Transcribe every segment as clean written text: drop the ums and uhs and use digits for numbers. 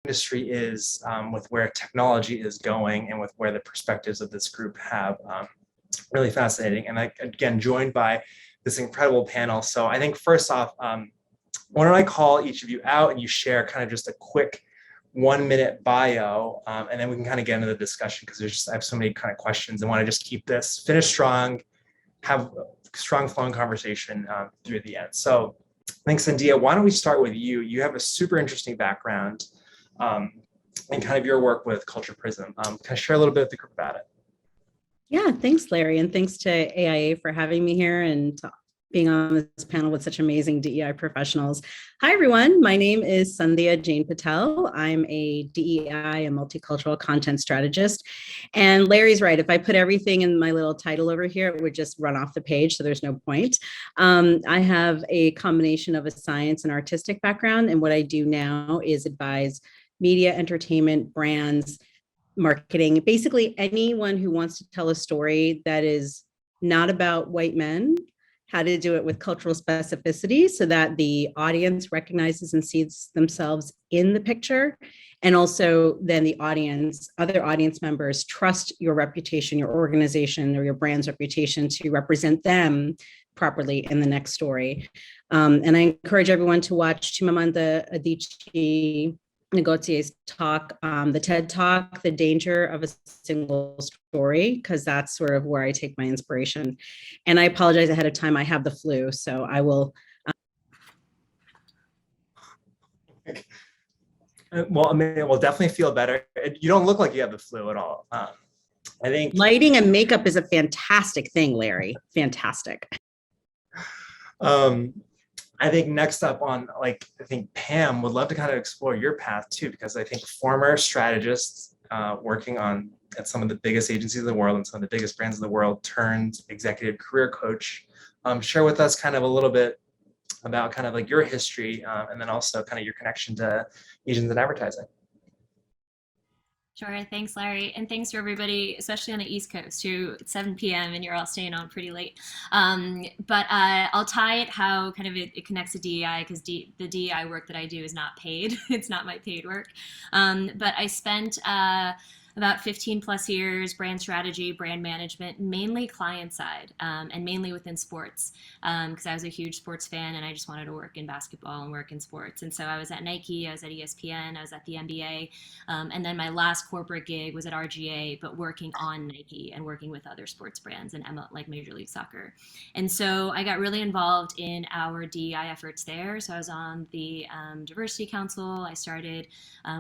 industry is, with where technology is going and with where the perspectives of this group have. Really fascinating. And again, joined by this incredible panel. So I think first off, why don't I call each of you out and you share kind of just a quick 1-minute bio, and then we can kind of get into the discussion because I have so many kind of questions and want to just keep this finish strong, have a strong flowing conversation through the end. So thanks, Sandhya. Why don't we start with you? You have a super interesting background and kind of your work with Culture Prism. Can I share a little bit with the group about it? Yeah, thanks, Larry. And thanks to AIA for having me here and being on this panel with such amazing DEI professionals. Hi, everyone. My name is Sandhya Jain-Patel. I'm a DEI and multicultural content strategist. And Larry's right. If I put everything in my little title over here, it would just run off the page. So there's no point. I have a combination of a science and artistic background. And what I do now is advise media, entertainment, brands, marketing, basically anyone who wants to tell a story that is not about white men, how to do it with cultural specificity so that the audience recognizes and sees themselves in the picture. And also then the audience, other audience members trust your reputation, your organization or your brand's reputation to represent them properly in the next story. And I encourage everyone to watch Chimamanda Adichie Ngotie's talk, the TED Talk, The Danger of a Single Story, because that's sort of where I take my inspiration. And I apologize ahead of time, I have the flu, so I will. Well, I mean, we'll definitely feel better. You don't look like you have the flu at all. I think lighting and makeup is a fantastic thing, Larry. Fantastic. I think next up on, I think Pam would love to kind of explore your path too, because I think former strategists working at some of the biggest agencies in the world and some of the biggest brands in the world turned executive career coach. Share with us kind of a little bit about kind of like your history and then also kind of your connection to Asians in advertising. Sure. Thanks, Larry. And thanks to everybody, especially on the East Coast, who it's 7 p.m. and you're all staying on pretty late. But I'll tie it how kind of it connects to DEI because the DEI work that I do is not paid. It's not my paid work. But I spent about 15 plus years, brand strategy, brand management, mainly client side and mainly within sports because I was a huge sports fan and I just wanted to work in basketball and work in sports. And so I was at Nike, I was at ESPN, I was at the NBA. And then my last corporate gig was at RGA, but working on Nike and working with other sports brands and like Major League Soccer. And so I got really involved in our DEI efforts there. So I was on the Diversity Council. I started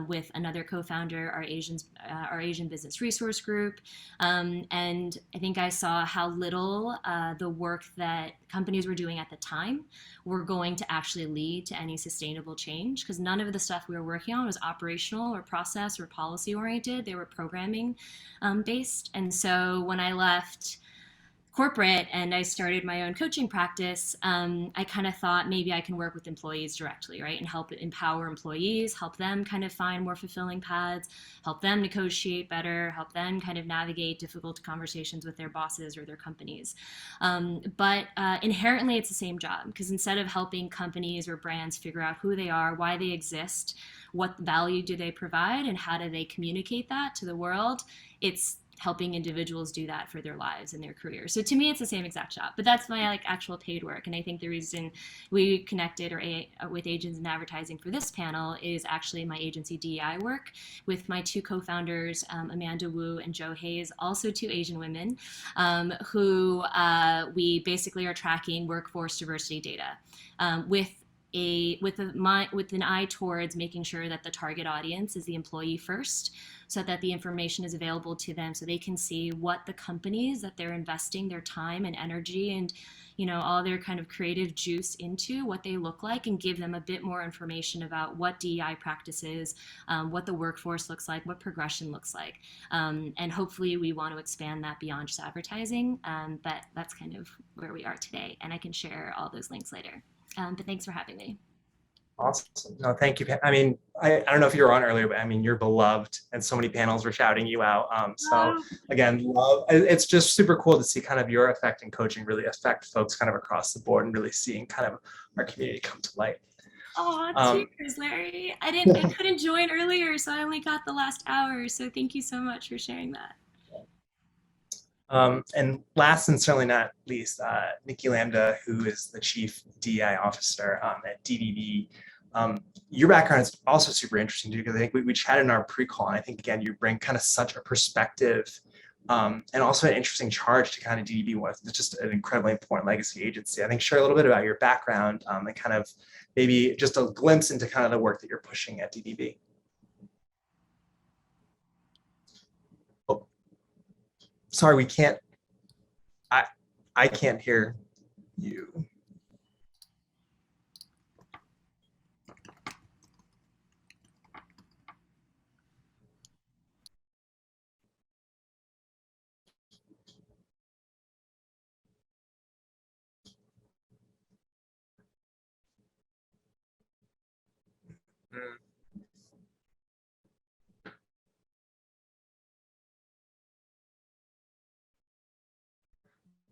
with another co-founder, our Asian Business Resource Group. And I think I saw how little the work that companies were doing at the time were going to actually lead to any sustainable change because none of the stuff we were working on was operational or process or policy oriented. They were programming based. And so when I left corporate and I started my own coaching practice, I kind of thought maybe I can work with employees directly, right? And help empower employees, help them kind of find more fulfilling paths, help them negotiate better, help them kind of navigate difficult conversations with their bosses or their companies. But inherently it's the same job because instead of helping companies or brands figure out who they are, why they exist, what value do they provide, and how do they communicate that to the world, it's helping individuals do that for their lives and their careers. So to me, it's the same exact job, but that's my actual paid work. And I think the reason we connected with Asians in advertising for this panel is actually my agency DEI work with my two co-founders, Amanda Wu and Jo Hayes, also two Asian women, who we basically are tracking workforce diversity data with an eye towards making sure that the target audience is the employee first, so that the information is available to them so they can see what the companies that they're investing their time and energy and all their kind of creative juice into, what they look like, and give them a bit more information about what DEI practices, what the workforce looks like, what progression looks like. And hopefully we want to expand that beyond just advertising, but that's kind of where we are today. And I can share all those links later. But thanks for having me. Awesome. No, thank you. I mean, I don't know if you were on earlier, but I mean, you're beloved and so many panels were shouting you out. So again, love. It's just super cool to see kind of your effect in coaching really affect folks kind of across the board and really seeing kind of our community come to light. Um, cheers, Larry. I couldn't join earlier, so I only got the last hour. So thank you so much for sharing that. And last and certainly not least, Nikki Lambda, who is the Chief DEI Officer at DDB. Your background is also super interesting too, because I think we chatted in our pre-call, and I think, again, you bring kind of such a perspective and also an interesting charge to kind of DDB was. It's just an incredibly important legacy agency. I think share a little bit about your background and kind of maybe just a glimpse into kind of the work that you're pushing at DDB. Oh, sorry, we can't. I can't hear you.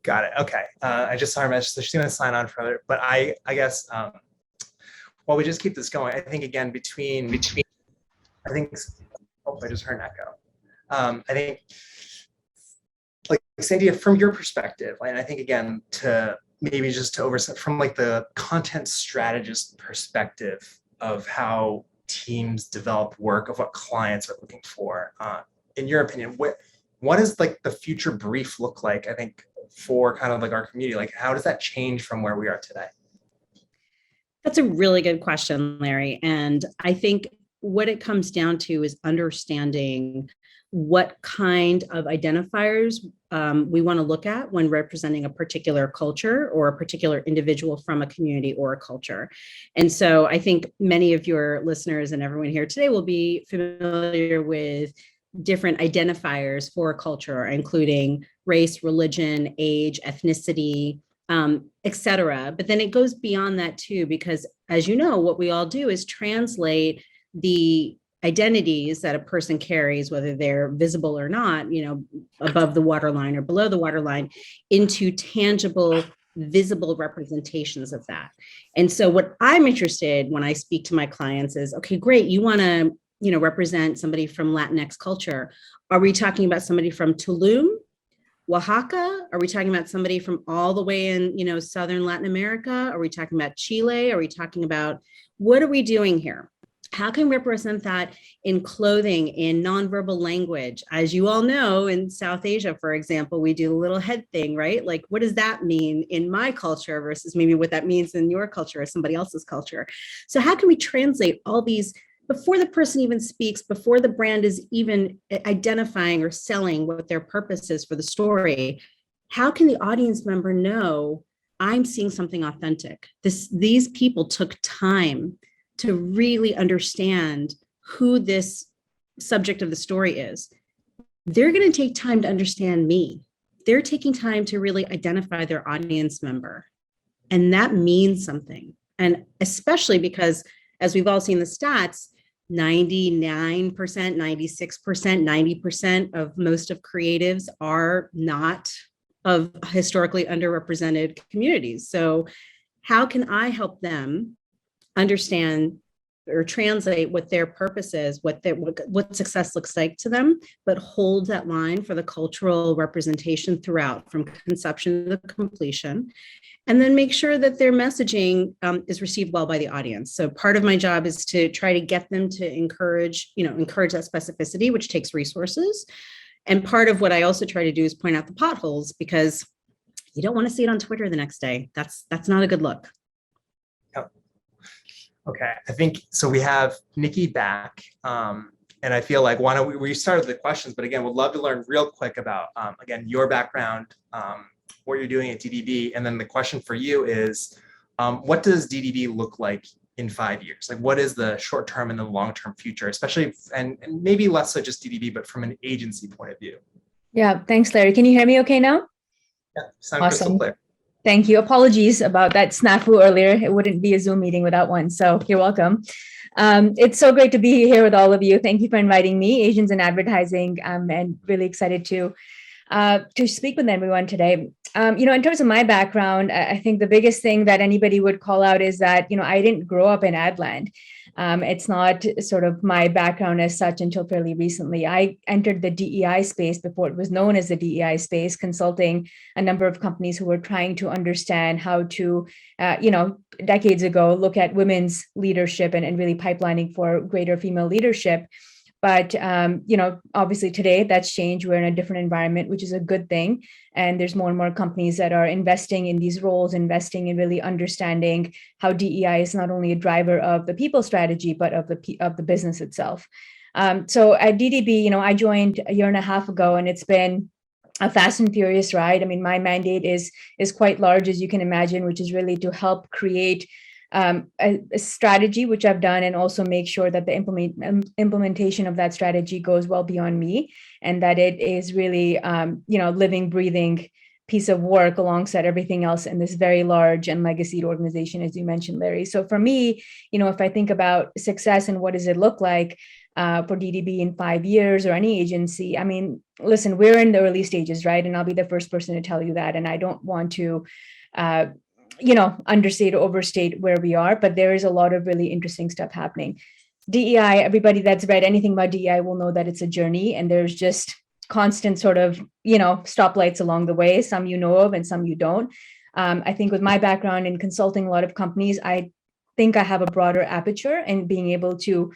Got it. Okay. I just saw her message. So she's going to sign on further. But I guess while we just keep this going, I think, again, I think, oh, I just heard an echo. I think, like, Sandhya, from your perspective, and I think, again, to maybe just to overset from like the content strategist perspective of how teams develop work, of what clients are looking for, in your opinion, what does like the future brief look like, I think, for kind of like our community? Like, how does that change from where we are today? That's a really good question, Larry. And I think what it comes down to is understanding what kind of identifiers we want to look at when representing a particular culture or a particular individual from a community or a culture. And so I think many of your listeners and everyone here today will be familiar with different identifiers for a culture, including race, religion, age, ethnicity, et cetera. But then it goes beyond that too, because as you know, what we all do is translate the identities that a person carries, whether they're visible or not, above the waterline or below the waterline, into tangible, visible representations of that. And so what I'm interested when I speak to my clients is, okay, great, you want to, represent somebody from Latinx culture. Are we talking about somebody from Tulum, Oaxaca? Are we talking about somebody from all the way in, Southern Latin America? Are we talking about Chile? Are we talking about, what are we doing here? How can we represent that in clothing, in nonverbal language? As you all know, in South Asia, for example, we do the little head thing, right? Like, what does that mean in my culture versus maybe what that means in your culture or somebody else's culture? So how can we translate all these before the person even speaks, before the brand is even identifying or selling what their purpose is for the story? How can the audience member know I'm seeing something authentic? These people took time to really understand who this subject of the story is. They're going to take time to understand me. They're taking time to really identify their audience member. And that means something. And especially because, as we've all seen the stats, 99%, 96%, 90% of most of creatives are not of historically underrepresented communities. So how can I help them understand or translate what their purpose is, what success looks like to them, but hold that line for the cultural representation throughout, from conception to completion, and then make sure that their messaging is received well by the audience. So part of my job is to try to get them to encourage that specificity, which takes resources. And part of what I also try to do is point out the potholes, because you don't want to see it on Twitter the next day. That's not a good look. Okay, I think so. We have Nikki back, and I feel like why don't we started the questions, but again, would love to learn real quick about again your background, what you're doing at DDB, and then the question for you is, what does DDB look like in 5 years? Like, what is the short term and the long term future, especially and maybe less so just DDB, but from an agency point of view? Yeah, thanks, Larry. Can you hear me okay now? Yeah, sound crystal clear. Thank you. Apologies about that snafu earlier. It wouldn't be a Zoom meeting without one. So you're welcome. It's so great to be here with all of you. Thank you for inviting me, Asians in Advertising, and really excited to speak with everyone today. In terms of my background, I think the biggest thing that anybody would call out is that, I didn't grow up in ad land. It's not sort of my background as such until fairly recently. I entered the DEI space before it was known as the DEI space, consulting a number of companies who were trying to understand how to, decades ago, look at women's leadership and really pipelining for greater female leadership. But, obviously today that's changed. We're in a different environment, which is a good thing. And there's more and more companies that are investing in these roles, investing in really understanding how DEI is not only a driver of the people strategy, but of the business itself. So at DDB, I joined a year and a half ago, and it's been a fast and furious ride. I mean, my mandate is quite large, as you can imagine, which is really to help create a strategy, which I've done, and also make sure that the implementation of that strategy goes well beyond me, and that it is really, living, breathing piece of work alongside everything else in this very large and legacied organization, as you mentioned, Larry. So for me, if I think about success and what does it look like for DDB in 5 years or any agency, I mean, listen, we're in the early stages, right? And I'll be the first person to tell you that. And I don't want to understate or overstate where we are, but there is a lot of really interesting stuff happening. DEI, everybody that's read anything about DEI will know that it's a journey, and there's just constant sort of, stoplights along the way, some you know of and some you don't. I think with my background in consulting a lot of companies, I think I have a broader aperture in being able to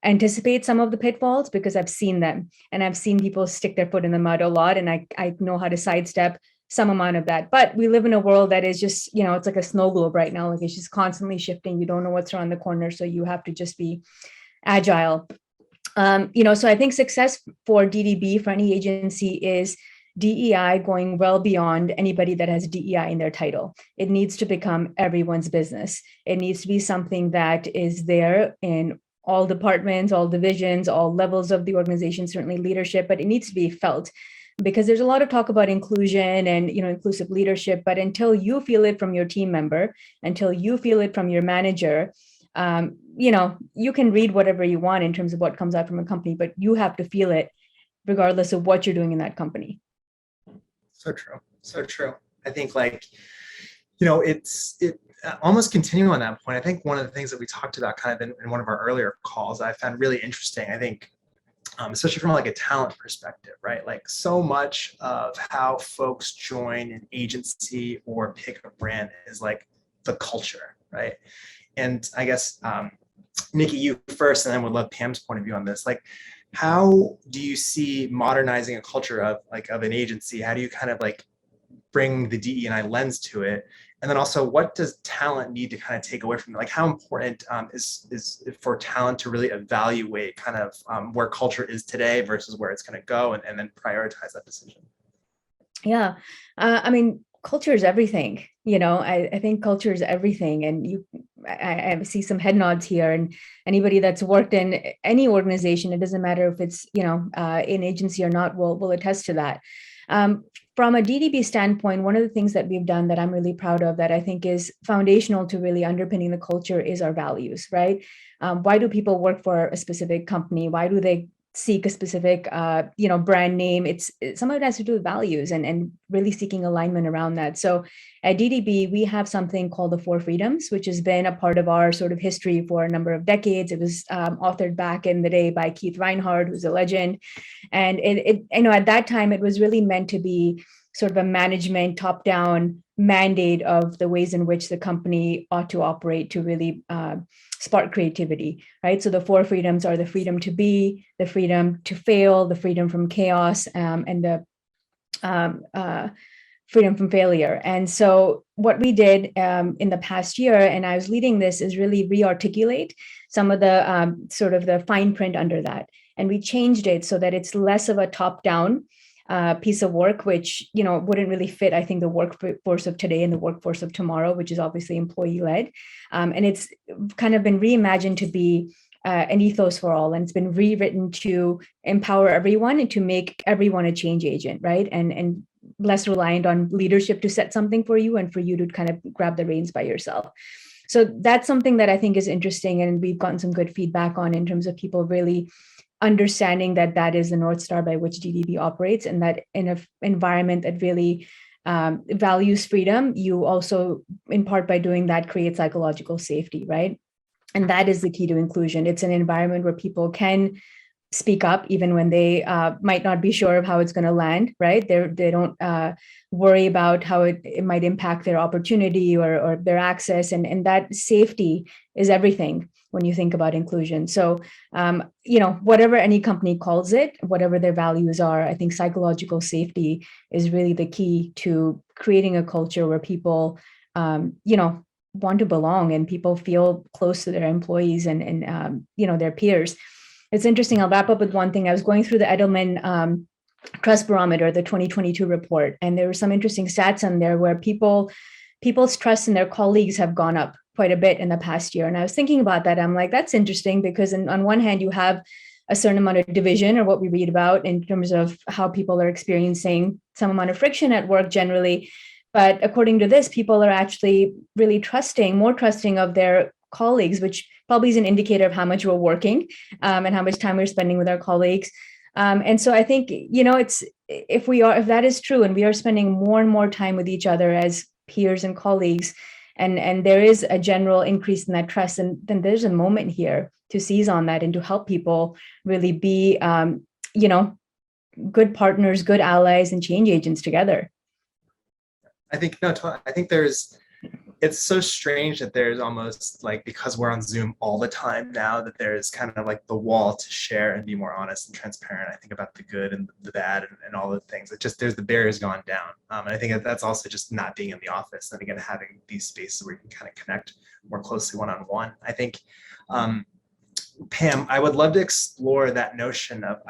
anticipate some of the pitfalls because I've seen them, and I've seen people stick their foot in the mud a lot, and I know how to sidestep some amount of that. But we live in a world that is just, it's like a snow globe right now. Like, it's just constantly shifting. You don't know what's around the corner. So you have to just be agile. So I think success for DDB, for any agency, is DEI going well beyond anybody that has DEI in their title. It needs to become everyone's business. It needs to be something that is there in all departments, all divisions, all levels of the organization, certainly leadership, but it needs to be felt. Because there's a lot of talk about inclusion and inclusive leadership, but until you feel it from your team member, until you feel it from your manager, you can read whatever you want in terms of what comes out from a company, but you have to feel it regardless of what you're doing in that company. So true. So true. I think it almost continuing on that point. I think one of the things that we talked about kind of in one of our earlier calls I found really interesting, I think, especially from like a talent perspective, right? Like, so much of how folks join an agency or pick a brand is like the culture, right? And I guess, Nikki, you first, and then would love Pam's point of view on this. Like, how do you see modernizing a culture of an agency? How do you kind of like bring the DE&I lens to it? And then also, what does talent need to kind of take away from it? Like, how important is for talent to really evaluate kind of where culture is today versus where it's going to go, and then prioritize that decision? Yeah. I mean, culture is everything. I think culture is everything. And I see some head nods here, and anybody that's worked in any organization, it doesn't matter if it's, in agency or not, will attest to that. From a DDB standpoint, one of the things that we've done that I'm really proud of, that I think is foundational to really underpinning the culture, is our values, right? Why do people work for a specific company? Why do they seek a specific, brand name? Some of it has to do with values and really seeking alignment around that. So at DDB, we have something called the 4 Freedoms, which has been a part of our sort of history for a number of decades. It was authored back in the day by Keith Reinhardt, who's a legend. And at that time, it was really meant to be sort of a management top-down mandate of the ways in which the company ought to operate to really spark creativity, right? So the 4 freedoms are the freedom to be, the freedom to fail, the freedom from chaos, and the freedom from failure. And so what we did in the past year, and I was leading this, is really re-articulate some of the sort of the fine print under that. And we changed it so that it's less of a top-down piece of work, which wouldn't really fit, I think, the workforce of today and the workforce of tomorrow, which is obviously employee-led. And it's kind of been reimagined to be an ethos for all, and it's been rewritten to empower everyone and to make everyone a change agent, right? And less reliant on leadership to set something for you and for you to kind of grab the reins by yourself. So that's something that I think is interesting, and we've gotten some good feedback on in terms of people really understanding that that is the North Star by which DDB operates, and that in an environment that really values freedom, you also, in part by doing that, create psychological safety, right? And that is the key to inclusion. It's an environment where people can speak up even when they might not be sure of how it's going to land, right? They don't worry about how it might impact their opportunity or their access. And that safety is everything when you think about inclusion. So, whatever any company calls it, whatever their values are, I think psychological safety is really the key to creating a culture where people, want to belong and people feel close to their employees and their peers. It's interesting. I'll wrap up with one thing. I was going through the Edelman Trust Barometer, the 2022 report, and there were some interesting stats on there where people's trust in their colleagues have gone up quite a bit in the past year. And I was thinking about that. I'm like, that's interesting because on one hand, you have a certain amount of division, or what we read about in terms of how people are experiencing some amount of friction at work generally. But according to this, people are actually really more trusting of their colleagues, which probably is an indicator of how much we're working and how much time we're spending with our colleagues. And so I think, if that is true and we are spending more and more time with each other as peers and colleagues, and there is a general increase in that trust, and then there's a moment here to seize on that and to help people really be, good partners, good allies, and change agents together. I think it's so strange that there's almost like, because we're on Zoom all the time now, that there's kind of like the wall to share and be more honest and transparent. I think about the good and the bad and all the things. It just, there's the barriers gone down. And I think that's also just not being in the office. And again, having these spaces where you can kind of connect more closely one-on-one. I think, Pam, I would love to explore that notion of,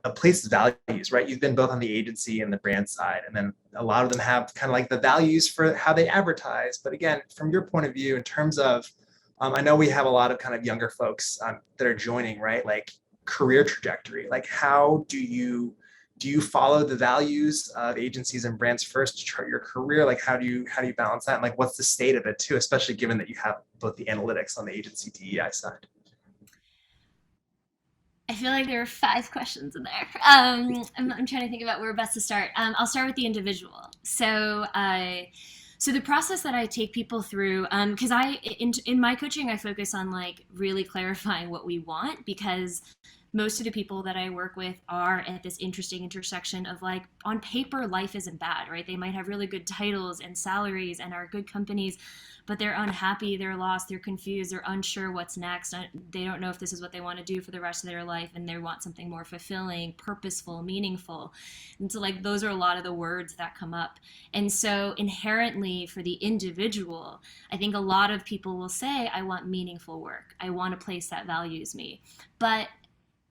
a place's values, right? You've been both on the agency and the brand side, and then a lot of them have kind of like the values for how they advertise. But again, from your point of view, in terms of, I know we have a lot of kind of younger folks that are joining, right? Like career trajectory, like how do you follow the values of agencies and brands first to chart your career? Like how do you balance that? And like, what's the state of it too, especially given that you have both the analytics on the agency DEI side? I feel like there are 5 questions in there. I'm trying to think about where best to start. I'll start with the individual. So the process that I take people through, because in my coaching, I focus on like really clarifying what we want, because most of the people that I work with are at this interesting intersection of like, on paper, life isn't bad, right? They might have really good titles and salaries and are good companies, but they're unhappy, they're lost, they're confused, they're unsure what's next. They don't know if this is what they want to do for the rest of their life, and they want something more fulfilling, purposeful, meaningful. And so like, those are a lot of the words that come up. And so inherently for the individual, I think a lot of people will say, I want meaningful work. I want a place that values me. But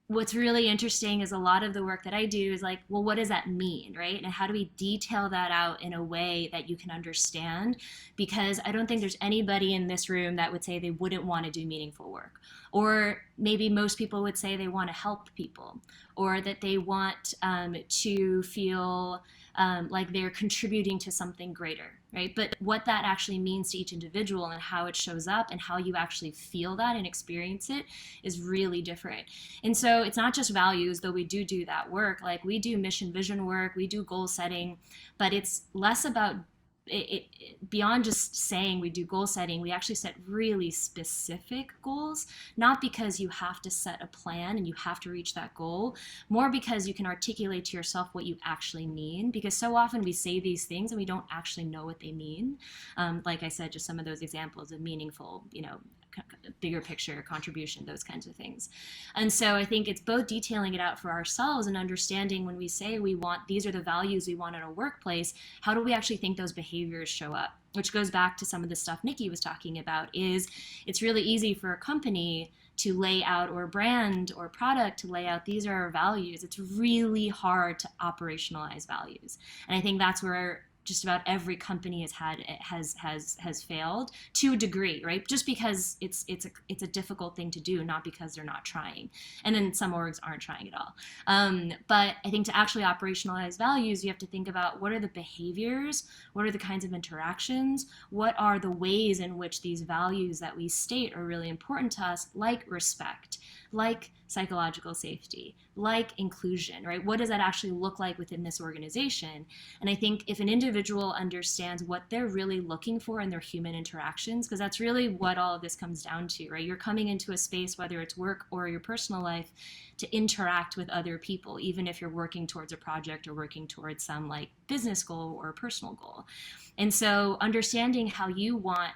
what's really interesting is a lot of the work that I do is like, well, what does that mean, right? And how do we detail that out in a way that you can understand? Because I don't think there's anybody in this room that would say they wouldn't want to do meaningful work. Or maybe most people would say they want to help people, or that they want to feel like they're contributing to something greater, right? But what that actually means to each individual and how it shows up and how you actually feel that and experience it is really different. And so it's not just values, though we do that work. Like we do mission vision work, we do goal setting, but it's less about beyond just saying we do goal setting. We actually set really specific goals, not because you have to set a plan and you have to reach that goal, more because you can articulate to yourself what you actually mean. Because so often we say these things and we don't actually know what they mean. Like I said, just some of those examples of meaningful, bigger picture contribution, those kinds of things. And so I think it's both detailing it out for ourselves and understanding when we say these are the values we want in a workplace, how do we actually think those behaviors show up? Which goes back to some of the stuff Nikki was talking about, is it's really easy for a company to lay out, or a brand or product to lay out, these are our values. It's really hard to operationalize values. And I think that's where just about every company has failed to a degree, right? Just because it's a difficult thing to do, not because they're not trying. And then some orgs aren't trying at all. But I think to actually operationalize values, you have to think about what are the behaviors, what are the kinds of interactions, what are the ways in which these values that we state are really important to us, like respect, like psychological safety, like inclusion, right? What does that actually look like within this organization? And I think if an individual understands what they're really looking for in their human interactions, because that's really what all of this comes down to, right? You're coming into a space, whether it's work or your personal life, to interact with other people, even if you're working towards a project or working towards some like business goal or a personal goal. And so understanding how you want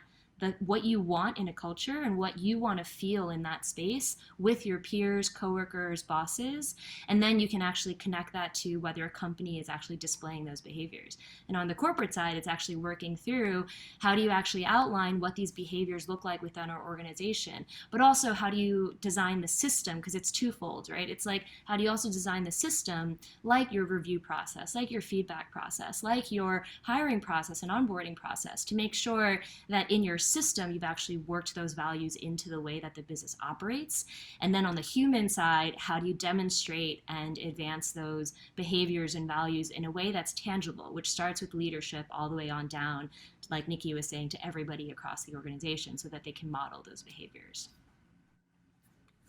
what you want in a culture and what you want to feel in that space with your peers, coworkers, bosses, and then you can actually connect that to whether a company is actually displaying those behaviors. And on the corporate side, it's actually working through how do you actually outline what these behaviors look like within our organization, but also how do you design the system, because it's twofold, right? It's like, how do you also design the system like your review process, like your feedback process, like your hiring process and onboarding process, to make sure that in your system, you've actually worked those values into the way that the business operates. And then on the human side, how do you demonstrate and advance those behaviors and values in a way that's tangible, which starts with leadership all the way on down, like Nikki was saying, to everybody across the organization so that they can model those behaviors.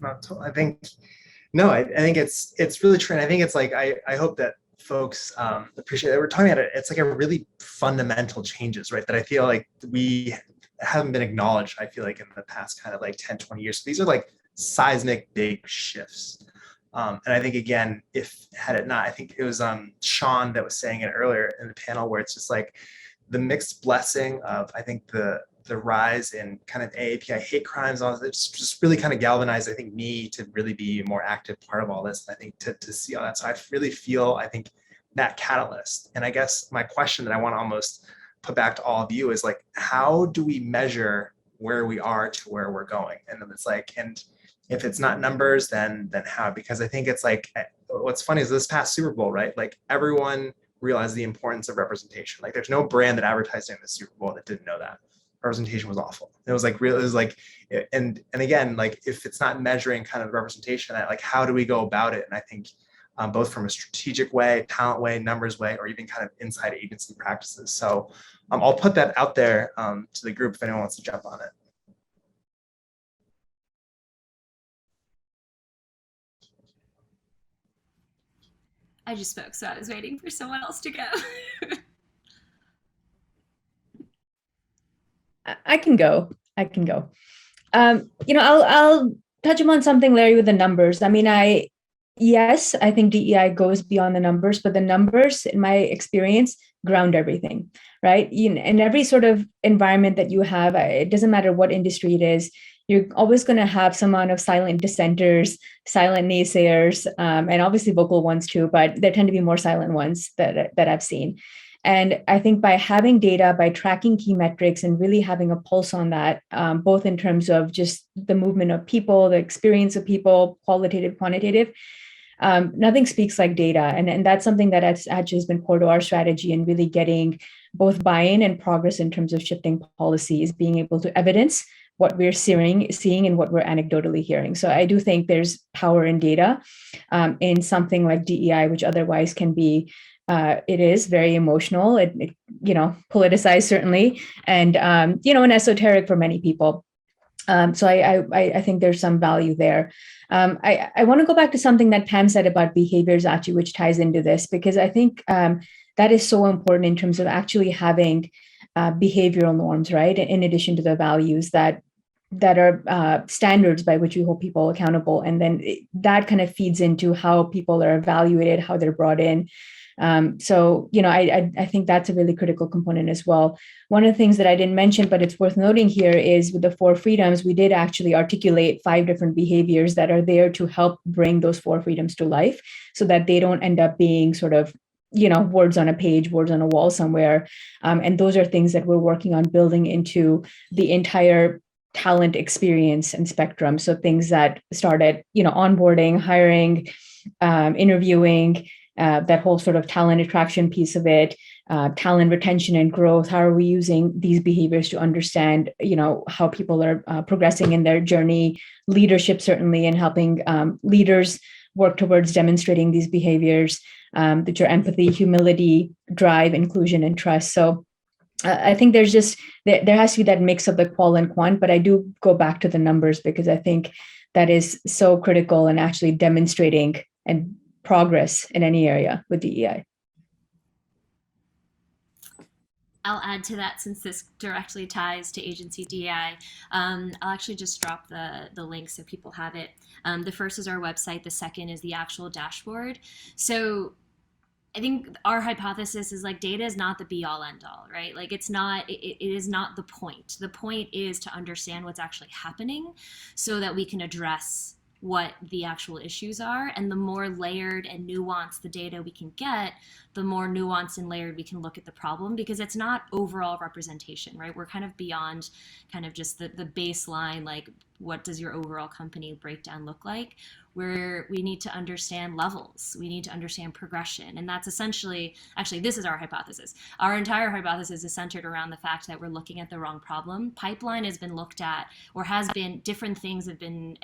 I think, no, I think it's really true. And I think it's like, I hope that folks appreciate that we're talking about it. It's like a really fundamental changes, right? That I feel like we haven't been acknowledged, I feel like, in the past kind of like 10, 20 years. So these are like seismic big shifts. And I think, again, had it not, I think it was Sean that was saying it earlier in the panel, where it's just like the mixed blessing of, I think, the rise in kind of AAPI hate crimes, all it's just really kind of galvanized, I think, me to really be a more active part of all this. And I think to see all that. So I really feel, I think, that catalyst. And I guess my question that I want to almost put back to all of you is like, how do we measure where we are to where we're going? And then it's like, and if it's not numbers, then how? Because I think it's like, what's funny is this past Super Bowl, right? Like everyone realized the importance of representation. Like there's no brand that advertised in the Super Bowl that didn't know that representation was awful. It was like real. It was like, and again, like if it's not measuring kind of representation, that like how do we go about it? And I think both from a strategic way, talent way, numbers way, or even kind of inside agency practices. So I'll put that out there to the group if anyone wants to jump on it. I just spoke, so I was waiting for someone else to go. I can go. I'll touch upon something, Larry, with the numbers. I mean, yes, I think DEI goes beyond the numbers, but the numbers, in my experience, ground everything, right? In every sort of environment that you have, it doesn't matter what industry it is, you're always going to have some amount of silent dissenters, silent naysayers, and obviously vocal ones too, but there tend to be more silent ones that I've seen. And I think by having data, by tracking key metrics and really having a pulse on that, both in terms of just the movement of people, the experience of people, qualitative, quantitative, nothing speaks like data. And that's something that actually has been core to our strategy and really getting both buy-in and progress in terms of shifting policies, being able to evidence what we're seeing and what we're anecdotally hearing. So I do think there's power in data in something like DEI, which otherwise can be it is very emotional, it politicized certainly, and and esoteric for many people. So I think there's some value there. I want to go back to something that Pam said about behaviors, actually, which ties into this, because I think that is so important in terms of actually having behavioral norms, right? In addition to the values that are standards by which we hold people accountable, and then that kind of feeds into how people are evaluated, how they're brought in. So, I think that's a really critical component as well. One of the things that I didn't mention, but it's worth noting here, is with the 4 freedoms, we did actually articulate 5 different behaviors that are there to help bring those 4 freedoms to life, so that they don't end up being sort of, words on a page, words on a wall somewhere. And those are things that we're working on building into the entire talent experience and spectrum. So things that start at, onboarding, hiring, interviewing, that whole sort of talent attraction piece of it, talent retention and growth. How are we using these behaviors to understand, how people are progressing in their journey? Leadership, certainly, and helping leaders work towards demonstrating these behaviors, that your empathy, humility, drive, inclusion, and trust. So I think there has to be that mix of the qual and quant, but I do go back to the numbers because I think that is so critical in actually demonstrating and progress in any area with DEI. I'll add to that since this directly ties to agency DEI. I'll actually just drop the link so people have it. The first is our website. The second is the actual dashboard. So I think our hypothesis is like data is not the be all end all, right? Like it is not the point. The point is to understand what's actually happening so that we can address what the actual issues are. And the more layered and nuanced the data we can get, the more nuanced and layered we can look at the problem, because it's not overall representation, right? We're kind of beyond kind of just the baseline, like what does your overall company breakdown look like? Where we need to understand levels, we need to understand progression. And that's essentially, actually, this is our hypothesis. Our entire hypothesis is centered around the fact that we're looking at the wrong problem. Pipeline has been looked at, or has been, different things have been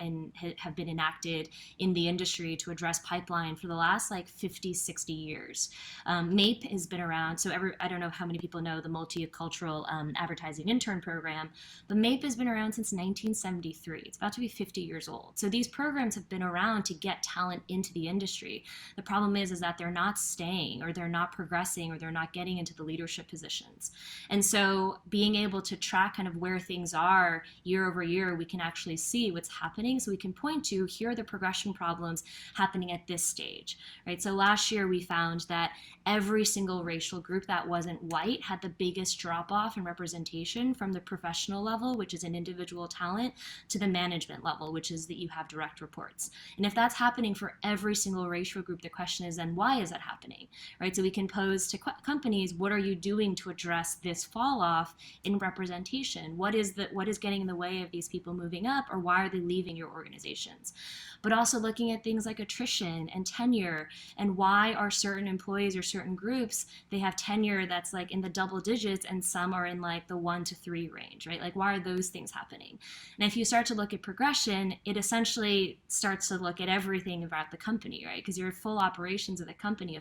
enacted in the industry to address pipeline for the last like 50, 60 years. MAPE has been around. So I don't know how many people know the Multicultural Advertising Intern Program, but MAPE has been around since 1973. It's about to be 50 years old. So these programs have been around to get talent into the industry. The problem is that they're not staying, or they're not progressing, or they're not getting into the leadership positions. And so being able to track kind of where things are year over year, we can actually see what's happening. So we can point to, here are the progression problems happening at this stage, right? So last year we found that every single racial group that wasn't white had the biggest drop off in representation from the professional level, which is an individual talent, to the management level, which is that you have direct reports. And if that's happening for every single racial group, the question is then why is that happening, right? So we can pose to companies, what are you doing to address this fall off in representation? What is getting in the way of these people moving up, or why are they leaving your organizations? But also looking at things like attrition and tenure, and why are certain employees or certain groups, they have tenure that's like in the double digits and some are in like the 1 to 3 range, right? Like why are those things happening? And if you start to look at progression, it essentially starts to look at everything about the company, right? Because your full operations of the company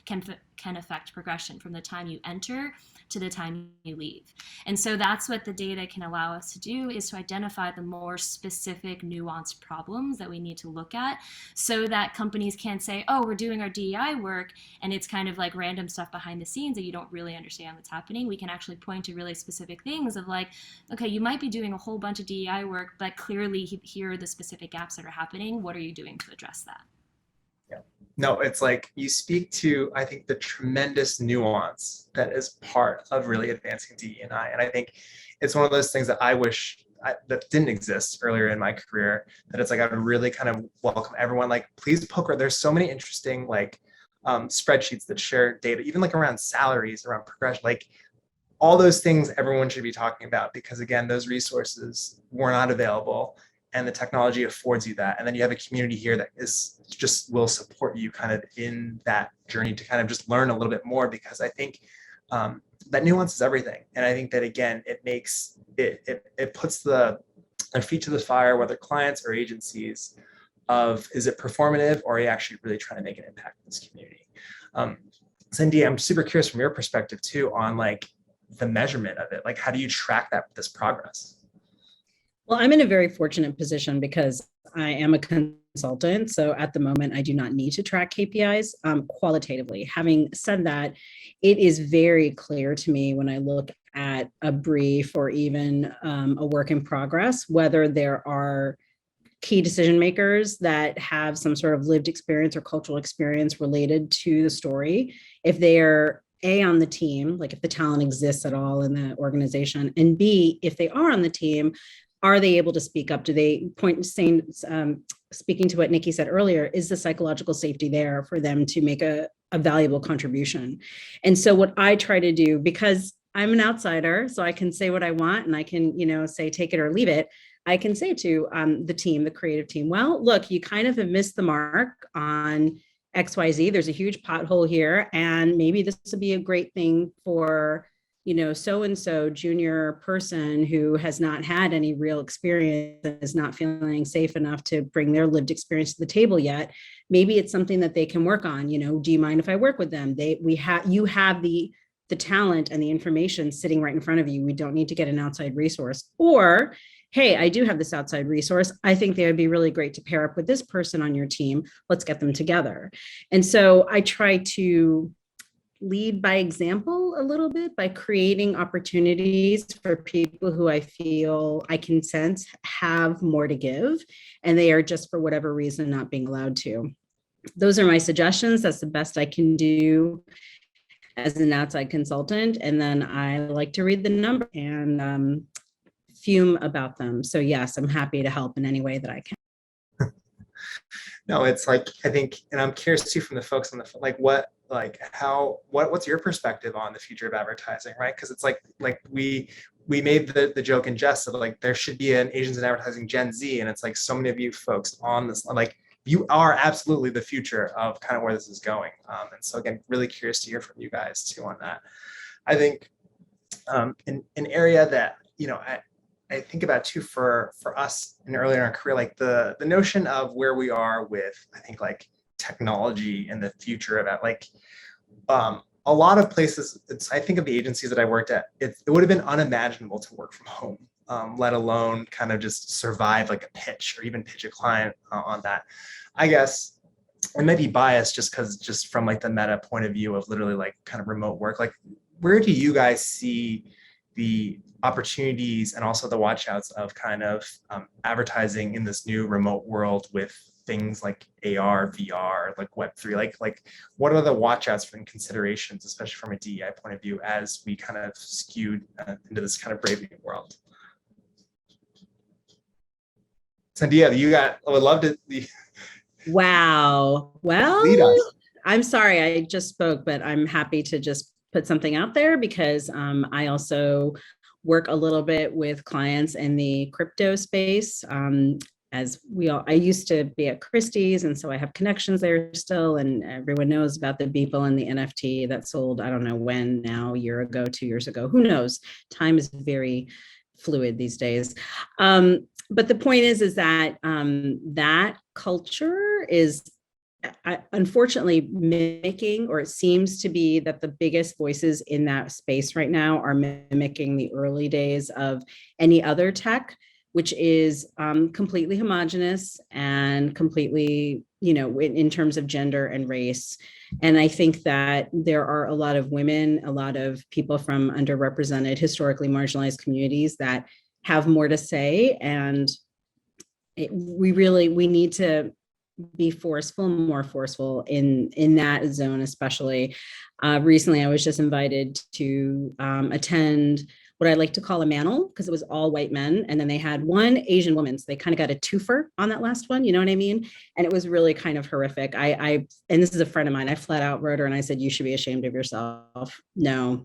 can affect progression from the time you enter to the time you leave. And so that's what the data can allow us to do, is to identify the more specific, nuanced problems that we need to look at, so that companies can't say, oh, we're doing our DEI work and it's kind of like random stuff behind the scenes that you don't really understand what's happening. We can actually point to really specific things of like, okay, you might be doing a whole bunch of DEI work, but clearly here are the specific gaps that are happening. What are you doing to address that? No, it's like you speak to, I think, the tremendous nuance that is part of really advancing DE&I. And I think it's one of those things that I wish that didn't exist earlier in my career, that it's like, I would really kind of welcome everyone, like, please poke around. There's so many interesting like spreadsheets that share data, even like around salaries, around progression, like all those things everyone should be talking about, because again, those resources were not available. And the technology affords you that. And then you have a community here that will support you kind of in that journey to kind of just learn a little bit more, because I think that nuance is everything. And I think that, again, it makes it puts their feet to the fire, whether clients or agencies, of is it performative, or are you actually really trying to make an impact in this community? Sandhya, I'm super curious from your perspective too on like the measurement of it. Like, how do you track this progress? Well, I'm in a very fortunate position because I am a consultant. So at the moment, I do not need to track KPIs qualitatively. Having said that, it is very clear to me when I look at a brief or even a work in progress, whether there are key decision makers that have some sort of lived experience or cultural experience related to the story. If they are A, on the team, like if the talent exists at all in the organization, and B, if they are on the team, are they able to speak up? Do they speaking to what Nikki said earlier, is the psychological safety there for them to make a valuable contribution? And so what I try to do, because I'm an outsider, so I can say what I want and I can, say take it or leave it. I can say to the team, the creative team, well, look, you kind of have missed the mark on XYZ, there's a huge pothole here, and maybe this would be a great thing for, so-and-so junior person who has not had any real experience and is not feeling safe enough to bring their lived experience to the table yet. Maybe it's something that they can work on. Do you mind if I work with them? You have the talent and the information sitting right in front of you. We don't need to get an outside resource. Or, hey, I do have this outside resource. I think they would be really great to pair up with this person on your team. Let's get them together. And so I try to lead by example a little bit by creating opportunities for people who I feel I can sense have more to give, and they are just for whatever reason not being allowed to. Those are my suggestions. That's the best I can do as an outside consultant. And then I like to read the number and fume about them. So yes, I'm happy to help in any way that I can. No, it's like, I think, and I'm curious too from the folks on the, what's your perspective on the future of advertising, right? Because it's like we made the joke and jest of like, there should be an Asians in Advertising Gen Z. And it's like, so many of you folks on this, like, you are absolutely the future of kind of where this is going. And so again, really curious to hear from you guys too on that. I think an area that, I think about too for us and earlier in our career, like the notion of where we are with, I think like technology and the future of it, like a lot of places, I think of the agencies that I worked at, it would have been unimaginable to work from home, let alone kind of just survive like a pitch or even pitch a client on that. I guess it might be biased just from like the meta point of view of literally like kind of remote work. Like, where do you guys see the opportunities and also the watch outs of kind of advertising in this new remote world with things like AR, VR, like Web3, like what are the watch outs and considerations, especially from a DEI point of view, as we kind of skewed into this kind of brave new world? Sandhya, I would love to. Wow. Well, Lead us. I'm sorry I just spoke, but I'm happy to just put something out there because I also work a little bit with clients in the crypto space. I used to be at Christie's, and so I have connections there still, and everyone knows about the Beeple and the NFT that sold, I don't know when now, a year ago, 2 years ago, who knows? Time is very fluid these days. But the point is that that culture is unfortunately mimicking, or it seems to be that the biggest voices in that space right now are mimicking the early days of any other tech, which is completely homogenous and completely, in terms of gender and race. And I think that there are a lot of women, a lot of people from underrepresented, historically marginalized communities that have more to say. And we need to be more forceful in that zone, especially. Recently, I was just invited to attend what I like to call a manel, because it was all white men. And then they had one Asian woman. So they kind of got a twofer on that last one. You know what I mean? And it was really kind of horrific. And this is a friend of mine, I flat out wrote her and I said, you should be ashamed of yourself. No.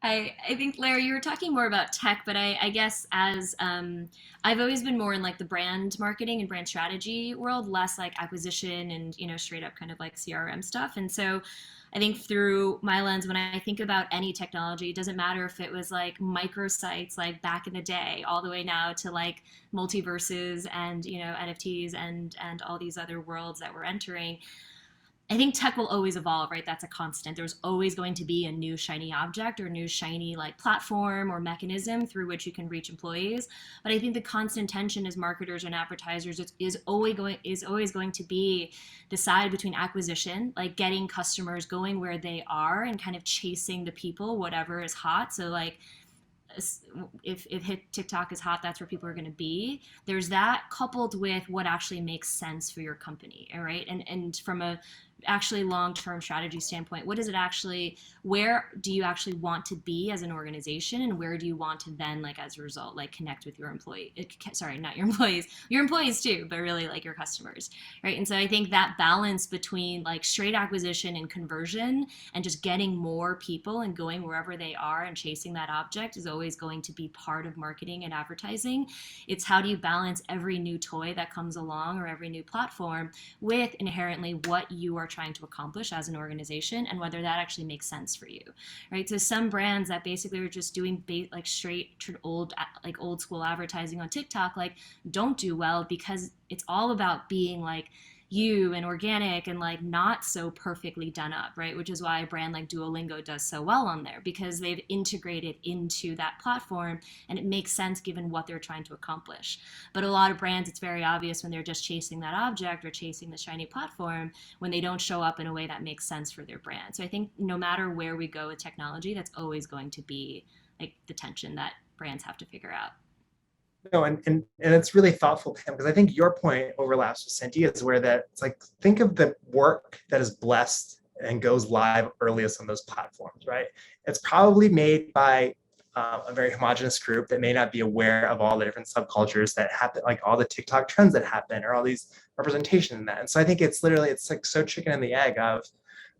I think, Larry, you were talking more about tech, but I guess as I've always been more in like the brand marketing and brand strategy world, less like acquisition and, straight up kind of like CRM stuff. And so I think through my lens, when I think about any technology, it doesn't matter if it was like microsites, like back in the day, all the way now to like multiverses and, NFTs and all these other worlds that we're entering. I think tech will always evolve, right? That's a constant. There's always going to be a new shiny object or new shiny like platform or mechanism through which you can reach employees. But I think the constant tension as marketers and advertisers is always going to be decide between acquisition, like getting customers going where they are and kind of chasing the people, whatever is hot. So like if TikTok is hot, that's where people are going to be. There's that coupled with what actually makes sense for your company, all right? And from a actually long-term strategy standpoint, what is it actually, where do you actually want to be as an organization, and where do you want to then, like, as a result, like, connect with your not your employees too, but really like your customers, right? And so I think that balance between like straight acquisition and conversion and just getting more people and going wherever they are and chasing that object is always going to be part of marketing and advertising. It's how do you balance every new toy that comes along or every new platform with inherently what you are trying to accomplish as an organization and whether that actually makes sense for you, right? So some brands that basically are just doing like straight old school advertising on TikTok, like, don't do well because it's all about being like you and organic and like not so perfectly done up, right? Which is why a brand like Duolingo does so well on there, because they've integrated into that platform and it makes sense given what they're trying to accomplish. But a lot of brands, it's very obvious when they're just chasing that object or chasing the shiny platform when they don't show up in a way that makes sense for their brand. So I think no matter where we go with technology, that's always going to be like the tension that brands have to figure out. No, and it's really thoughtful, Pam, because I think your point overlaps with Sandhya's, where that it's like, think of the work that is blessed and goes live earliest on those platforms, right? It's probably made by a very homogenous group that may not be aware of all the different subcultures that happen, like all the TikTok trends that happen, or all these representation in that. And so I think it's like so chicken and the egg of,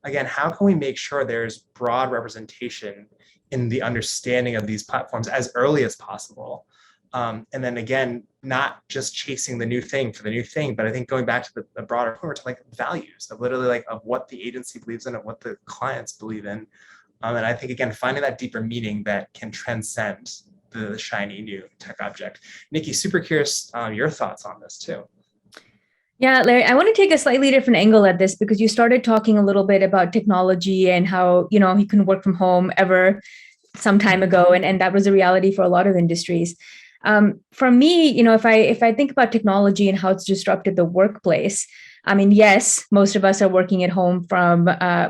again, how can we make sure there's broad representation in the understanding of these platforms as early as possible? And then again, not just chasing the new thing for the new thing, but I think going back to the broader point, to like values of literally like of what the agency believes in and what the clients believe in. And I think, again, finding that deeper meaning that can transcend the shiny new tech object. Nikki, super curious your thoughts on this too. Yeah, Larry, I want to take a slightly different angle at this because you started talking a little bit about technology and how, you can work from home ever some time ago. And that was a reality for a lot of industries. For me, if I think about technology and how it's disrupted the workplace, I mean, yes, most of us are working at home a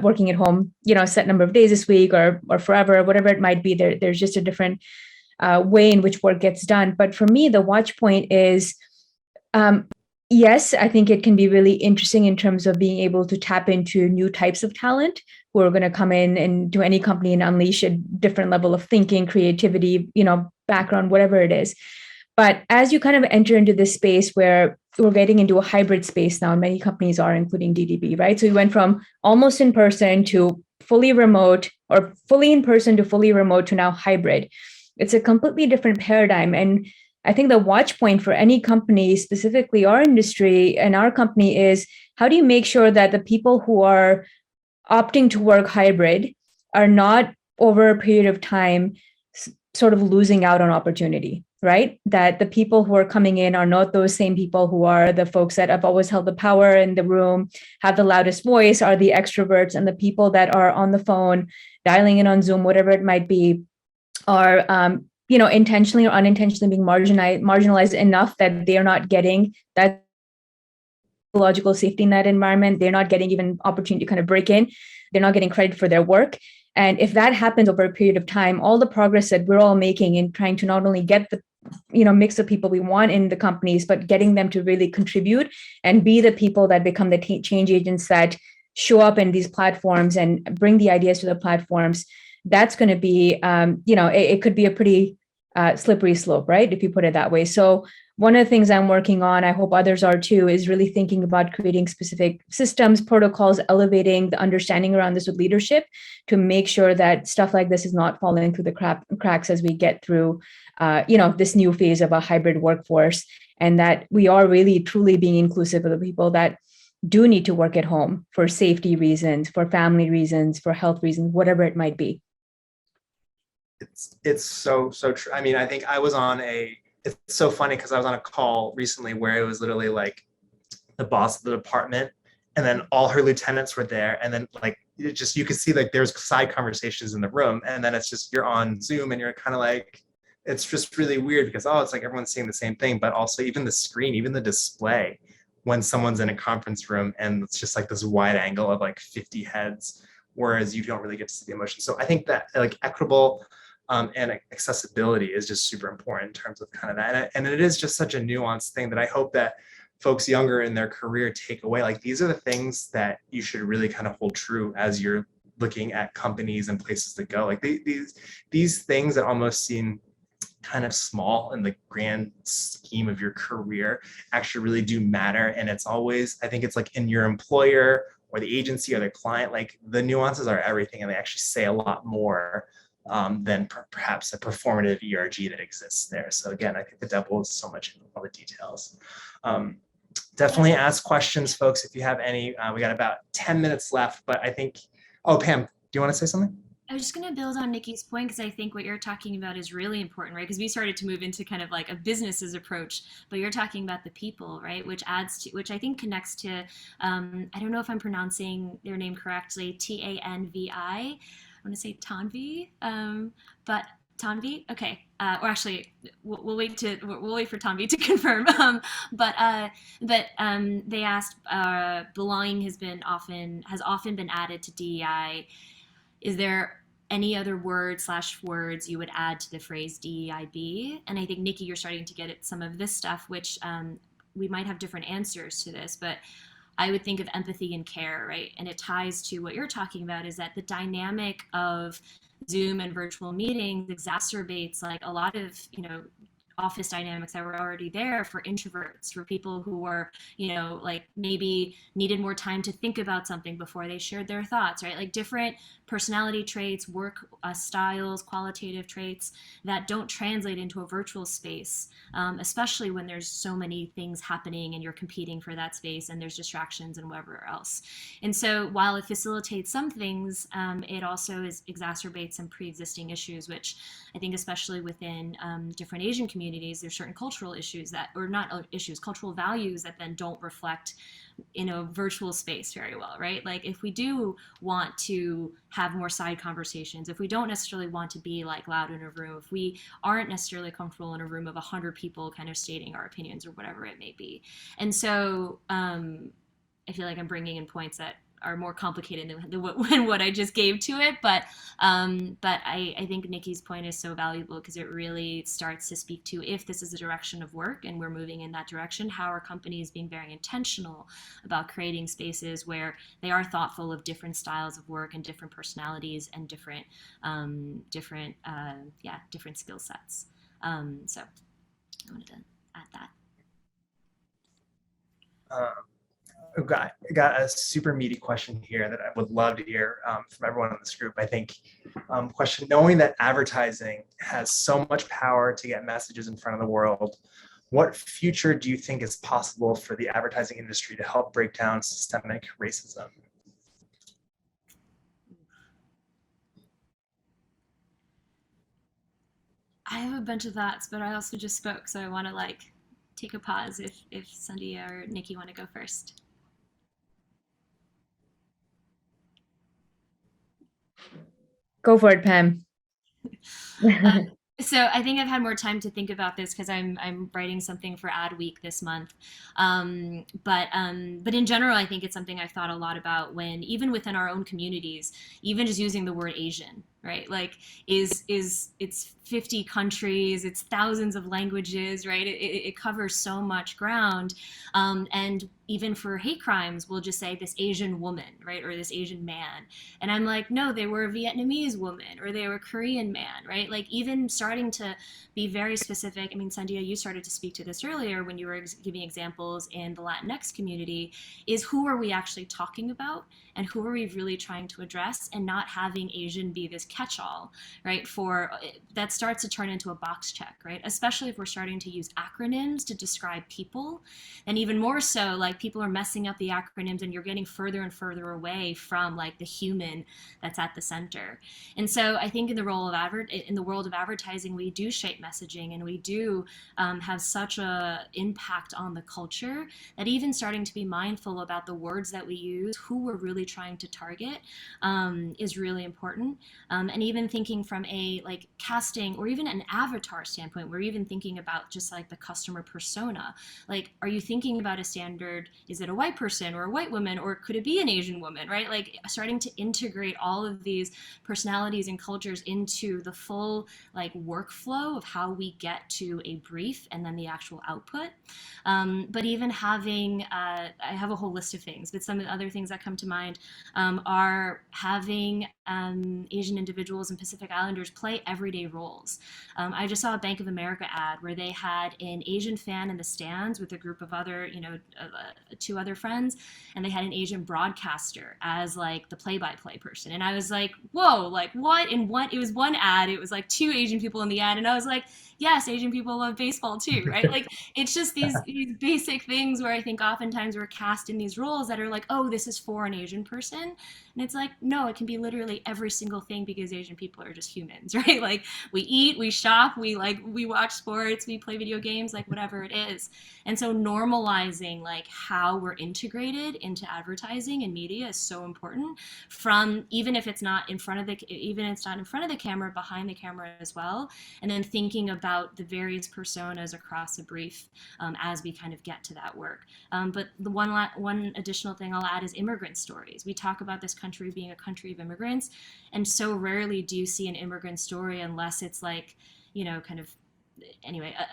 set number of days this week or forever, whatever it might be. There's just a different way in which work gets done. But for me, the watch point is, yes, I think it can be really interesting in terms of being able to tap into new types of talent who are going to come in and do any company and unleash a different level of thinking, creativity, background, whatever it is. But as you kind of enter into this space where we're getting into a hybrid space now, and many companies are, including DDB, right? So we went from almost in person to fully remote, or fully in person to fully remote to now hybrid. It's a completely different paradigm. And I think the watch point for any company, specifically our industry and our company, is how do you make sure that the people who are opting to work hybrid are not over a period of time sort of losing out on opportunity, right? That the people who are coming in are not those same people who are the folks that have always held the power in the room, have the loudest voice, are the extroverts, and the people that are on the phone, dialing in on Zoom, whatever it might be, are intentionally or unintentionally being marginalized enough that they are not getting that psychological safety in that environment. They're not getting even opportunity to kind of break in. They're not getting credit for their work. And if that happens over a period of time, all the progress that we're all making in trying to not only get the mix of people we want in the companies, but getting them to really contribute and be the people that become the change agents that show up in these platforms and bring the ideas to the platforms, that's going to be, it could be a pretty slippery slope, right? If you put it that way. So one of the things I'm working on, I hope others are too, is really thinking about creating specific systems, protocols, elevating the understanding around this with leadership to make sure that stuff like this is not falling through the cracks as we get through, this new phase of a hybrid workforce, and that we are really truly being inclusive of the people that do need to work at home for safety reasons, for family reasons, for health reasons, whatever it might be. It's so true. I mean, I think it's so funny because I was on a call recently where it was literally like the boss of the department and then all her lieutenants were there. And then like, you could see like there's side conversations in the room. And then it's just, you're on Zoom and you're kind of like, it's just really weird because, it's like everyone's saying the same thing, but also even the screen, even the display when someone's in a conference room and it's just like this wide angle of like 50 heads, whereas you don't really get to see the emotion. So I think that like equitable and accessibility is just super important in terms of kind of that. And it is just such a nuanced thing that I hope that folks younger in their career take away. Like these are the things that you should really kind of hold true as you're looking at companies and places to go. Like these things that almost seem kind of small in the grand scheme of your career actually really do matter. And it's always, I think it's like in your employer or the agency or the client, like the nuances are everything, and they actually say a lot more than perhaps a performative ERG that exists there. So again, I think the devil is so much in all the details. Definitely ask questions, folks, if you have any. We got about 10 minutes left, but I think, oh, Pam, do you want to say something? I was just going to build on Nikki's point, because I think what you're talking about is really important, right? Because we started to move into kind of like a business's approach, but you're talking about the people, right? Which I think connects to, I don't know if I'm pronouncing their name correctly, Tanvi. I want to say Tanvi, but Tanvi, okay. Or actually, we'll wait for Tanvi to confirm. But they asked, belonging has often been added to DEI. Is there any other words you would add to the phrase DEIB? And I think, Nikki, you're starting to get at some of this stuff, which we might have different answers to this, but I would think of empathy and care, right? And it ties to what you're talking about, is that the dynamic of Zoom and virtual meetings exacerbates like a lot of, office dynamics that were already there for introverts, for people who were, like maybe needed more time to think about something before they shared their thoughts, right? Like different personality traits, work styles, qualitative traits that don't translate into a virtual space, especially when there's so many things happening and you're competing for that space and there's distractions and whatever else. And so while it facilitates some things, it also exacerbates some pre-existing issues, which I think especially within different Asian communities, there's certain cultural issues that, or not issues, cultural values that then don't reflect in a virtual space very well, right? Like if we do want to have more side conversations, if we don't necessarily want to be like loud in a room, if we aren't necessarily comfortable in a room of 100 people kind of stating our opinions or whatever it may be. And so I feel like I'm bringing in points that are more complicated than what I just gave to it, but I think Nikki's point is so valuable, because it really starts to speak to, if this is the direction of work and we're moving in that direction, how are companies being very intentional about creating spaces where they are thoughtful of different styles of work and different personalities and different skill sets. So I wanted to add that. Got a super meaty question here that I would love to hear from everyone in this group. I think question, knowing that advertising has so much power to get messages in front of the world, what future do you think is possible for the advertising industry to help break down systemic racism? I have a bunch of thoughts, but I also just spoke, so I want to like take a pause if Sandhya or Nikki want to go first. Go for it, Pam. So I think I've had more time to think about this because I'm writing something for Ad Week this month. But in general, I think it's something I've thought a lot about, when even within our own communities, even just using the word Asian, right? Like it's 50 countries, it's thousands of languages, right? It covers so much ground. And even for hate crimes, we'll just say this Asian woman, right? Or this Asian man. And I'm like, no, they were a Vietnamese woman, or they were a Korean man, right? Like even starting to be very specific. I mean, Sandhya, you started to speak to this earlier when you were giving examples in the Latinx community, is who are we actually talking about? And who are we really trying to address, and not having Asian be this catch-all, right? For that starts to turn into a box check, right? Especially if we're starting to use acronyms to describe people, and even more so, like people are messing up the acronyms, and you're getting further and further away from like the human that's at the center. And so I think in the world of advertising, we do shape messaging, and we do have such a impact on the culture that even starting to be mindful about the words that we use, who we're really trying to target, is really important. And even thinking from a like casting or even an avatar standpoint, we're even thinking about just like the customer persona. Like, are you thinking about a standard? Is it a white person or a white woman, or could it be an Asian woman, right? Like starting to integrate all of these personalities and cultures into the full like workflow of how we get to a brief and then the actual output. But even having, I have a whole list of things, but some of the other things that come to mind are having Asian individuals and Pacific Islanders play everyday roles. I just saw a Bank of America ad where they had an Asian fan in the stands with a group of other, two other friends, and they had an Asian broadcaster as like the play-by-play person. And I was like, whoa, like what? And what? It was one ad. It was like two Asian people in the ad, and I was like, yes, Asian people love baseball too, right? Like it's just these basic things where I think oftentimes we're cast in these roles that are like, oh, this is for an Asian person. And it's like, no, it can be literally every single thing because Asian people are just humans, right? Like we eat, we shop, we watch sports, we play video games, like whatever it is. And so normalizing like how we're integrated into advertising and media is so important, from even if it's not in front of the camera, behind the camera as well. And then thinking about the various personas across a brief as we kind of get to that work. But the one additional thing I'll add is immigrant stories. We talk about this country being a country of immigrants, and so rarely do you see an immigrant story unless it's like,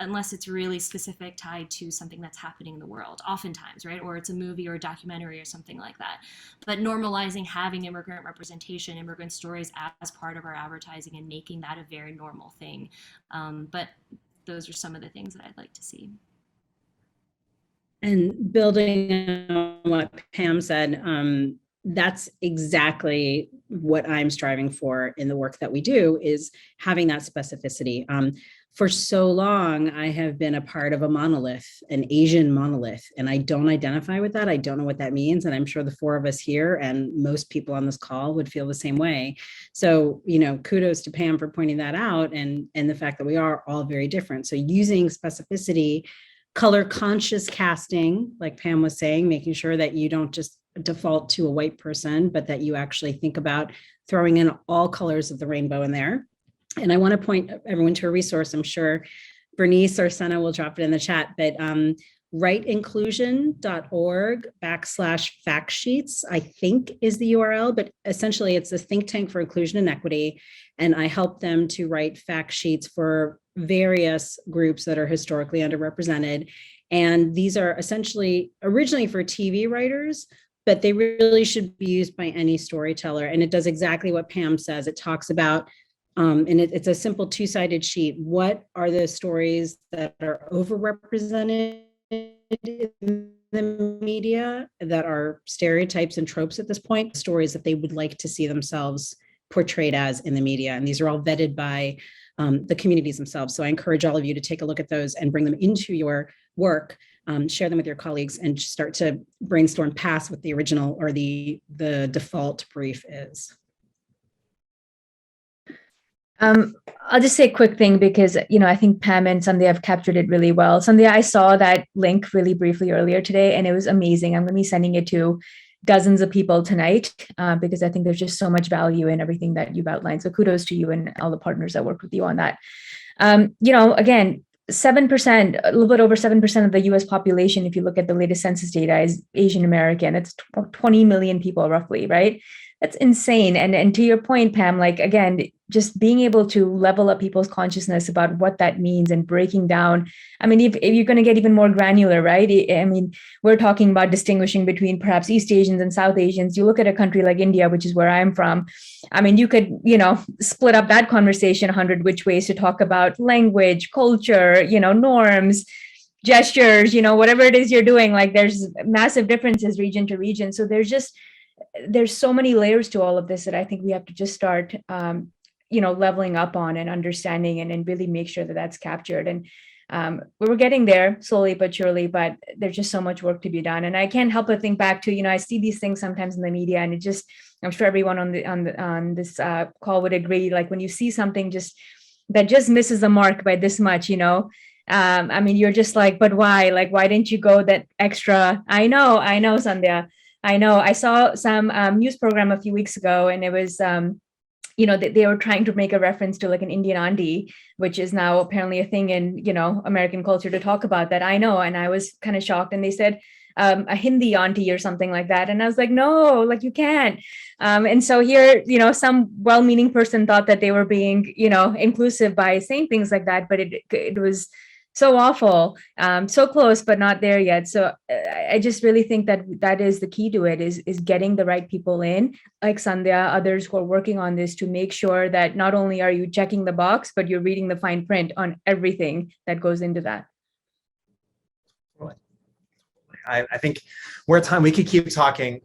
unless it's really specific, tied to something that's happening in the world, oftentimes, right? Or it's a movie or a documentary or something like that. But normalizing having immigrant representation, immigrant stories as part of our advertising and making that a very normal thing. But those are some of the things that I'd like to see. And building on what Pam said, that's exactly what I'm striving for in the work that we do, is having that specificity. For so long, I have been a part of a monolith, an Asian monolith, and I don't identify with that. I don't know what that means. And I'm sure the four of us here and most people on this call would feel the same way. So, kudos to Pam for pointing that out, and the fact that we are all very different. So using specificity, color conscious casting, like Pam was saying, making sure that you don't just default to a white person, but that you actually think about throwing in all colors of the rainbow in there. And I want to point everyone to a resource. I'm sure Bernice or Senna will drop it in the chat, but rightInclusion.org/fact sheets, I think is the URL, but essentially it's a think tank for inclusion and equity. And I help them to write fact sheets for various groups that are historically underrepresented. And these are essentially originally for TV writers, but they really should be used by any storyteller. And it does exactly what Pam says. It talks about, and it's a simple two-sided sheet. What are the stories that are overrepresented in the media, that are stereotypes and tropes at this point, stories that they would like to see themselves portrayed as in the media? And these are all vetted by the communities themselves. So I encourage all of you to take a look at those and bring them into your work, share them with your colleagues, and start to brainstorm past what the original or the default brief is. I'll just say a quick thing because, I think Pam and Sandhya have captured it really well. Sandhya, I saw that link really briefly earlier today, and it was amazing. I'm going to be sending it to dozens of people tonight because I think there's just so much value in everything that you've outlined. So kudos to you and all the partners that work with you on that. Again, 7%, a little bit over 7% of the US population, if you look at the latest census data, is Asian American. It's 20 million people roughly, right? That's insane. And to your point, Pam, like, again, just being able to level up people's consciousness about what that means and breaking down. I mean, if you're going to get even more granular, right? I mean, we're talking about distinguishing between perhaps East Asians and South Asians. You look at a country like India, which is where I'm from. I mean, you could, split up that conversation 100 which ways to talk about language, culture, norms, gestures, whatever it is you're doing. Like, there's massive differences region to region. So there's so many layers to all of this that I think we have to just start, leveling up on and understanding and really make sure that that's captured. And we're getting there slowly but surely, but there's just so much work to be done. And I can't help but think back to, I see these things sometimes in the media, and it just, I'm sure everyone on this call would agree. Like, when you see something that just misses the mark by this much, I mean, you're just like, but why? Like, why didn't you go that extra? I know, Sandhya. I know. I saw some news program a few weeks ago, and it was, they were trying to make a reference to like an Indian auntie, which is now apparently a thing in, American culture to talk about that. I know. And I was kind of shocked. And they said a Hindi auntie or something like that. And I was like, no, like you can't. And so here, some well-meaning person thought that they were being, inclusive by saying things like that, but it was so awful, so close, but not there yet. So I just really think that is the key to it, is getting the right people in, like Sandhya, others who are working on this, to make sure that not only are you checking the box, but you're reading the fine print on everything that goes into that. I think we're at time, we could keep talking,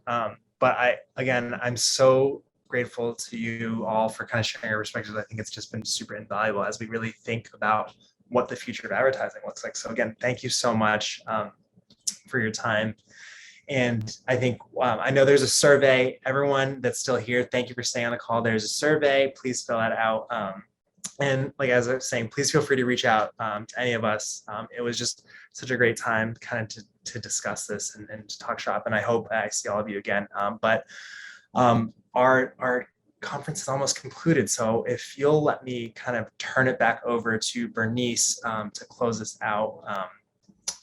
but I'm so grateful to you all for kind of sharing your perspectives. I think it's just been super invaluable as we really think about what the future of advertising looks like. So again, thank you so much for your time. And I think, I know there's a survey, everyone that's still here, thank you for staying on the call. There's a survey, please fill that out. And like, as I was saying, please feel free to reach out to any of us. It was just such a great time kind of to discuss this and to talk shop. And I hope I see all of you again. But our conference is almost concluded. So if you'll let me kind of turn it back over to Bernice to close this out.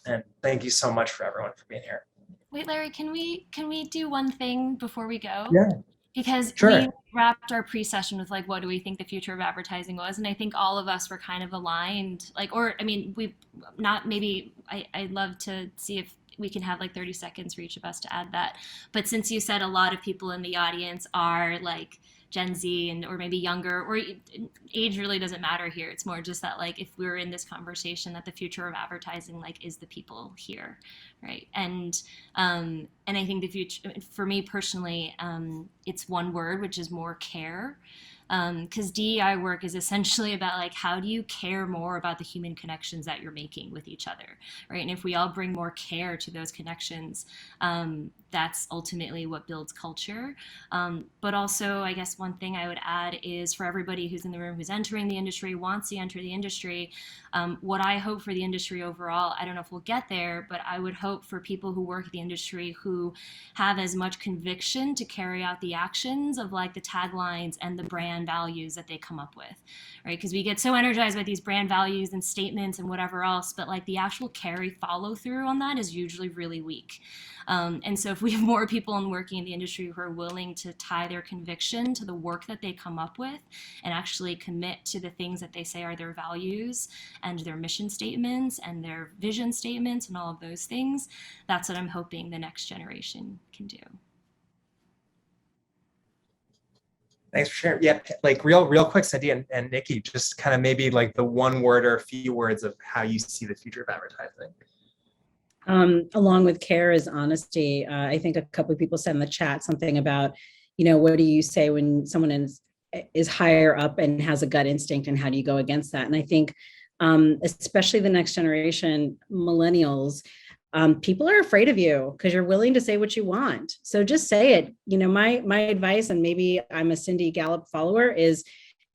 And thank you so much for everyone for being here. Wait, Larry, can we do one thing before we go? Yeah. Because sure. We wrapped our pre-session with like, what do we think the future of advertising was? And I think all of us were kind of aligned, we've not, maybe I'd love to see if we can have like 30 seconds for each of us to add that. But since you said a lot of people in the audience are like Gen Z or maybe younger, or age really doesn't matter here. It's more just that like, if we're in this conversation, that the future of advertising like is the people here, right? And I think the future, for me personally, it's one word, which is more care. Because DEI work is essentially about like, how do you care more about the human connections that you're making with each other, right? And if we all bring more care to those connections, that's ultimately what builds culture. But also, I guess one thing I would add is, for everybody who's in the room who's entering the industry, wants to enter the industry, what I hope for the industry overall, I don't know if we'll get there, but I would hope for people who work in the industry who have as much conviction to carry out the actions of like the taglines and the brand values that they come up with, right? Because we get so energized by these brand values and statements and whatever else, but like the actual carry follow through on that is usually really weak. And so if we have more people working in the industry who are willing to tie their conviction to the work that they come up with and actually commit to the things that they say are their values and their mission statements and their vision statements and all of those things, that's what I'm hoping the next generation can do. Thanks for sharing. Yeah, like real quick, Sandhya and Nikki, just kind of maybe like the one word or a few words of how you see the future of advertising. Along with care is honesty. I think a couple of people said in the chat something about, what do you say when someone is higher up and has a gut instinct, and how do you go against that? And I think, especially the next generation, millennials, people are afraid of you because you're willing to say what you want. So just say it. My advice, and maybe I'm a Cindy Gallup follower, is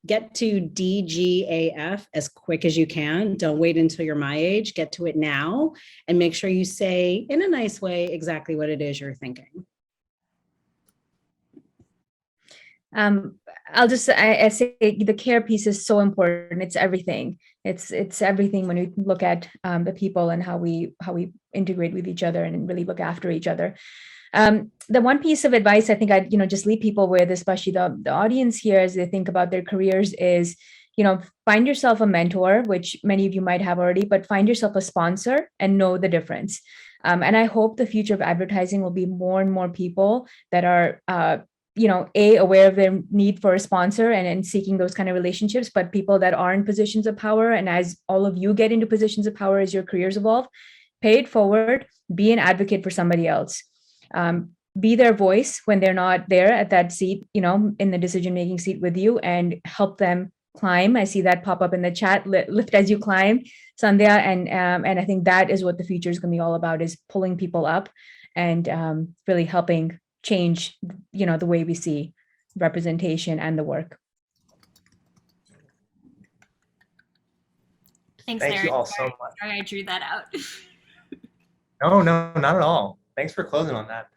get to DGAF as quick as you can. Don't wait until you're my age. Get to it now and make sure you say in a nice way exactly what it is you're thinking. I say the care piece is so important. It's everything. It's everything when you look at the people and how we integrate with each other and really look after each other. The one piece of advice I think I'd just leave people with, especially the audience here as they think about their careers, is find yourself a mentor, which many of you might have already, but find yourself a sponsor and know the difference. And I hope the future of advertising will be more and more people that are aware of their need for a sponsor and seeking those kind of relationships, but people that are in positions of power. And as all of you get into positions of power as your careers evolve, pay it forward, be an advocate for somebody else. Be their voice when they're not there at that seat, in the decision-making seat with you, and help them climb. I see that pop up in the chat, lift as you climb, Sandhya. And I think that is what the future is going to be all about, is pulling people up and really helping change, the way we see representation and the work. Thanks, Thank Larry. you all so much. Sorry I drew that out. No, not at all. Thanks for closing on that.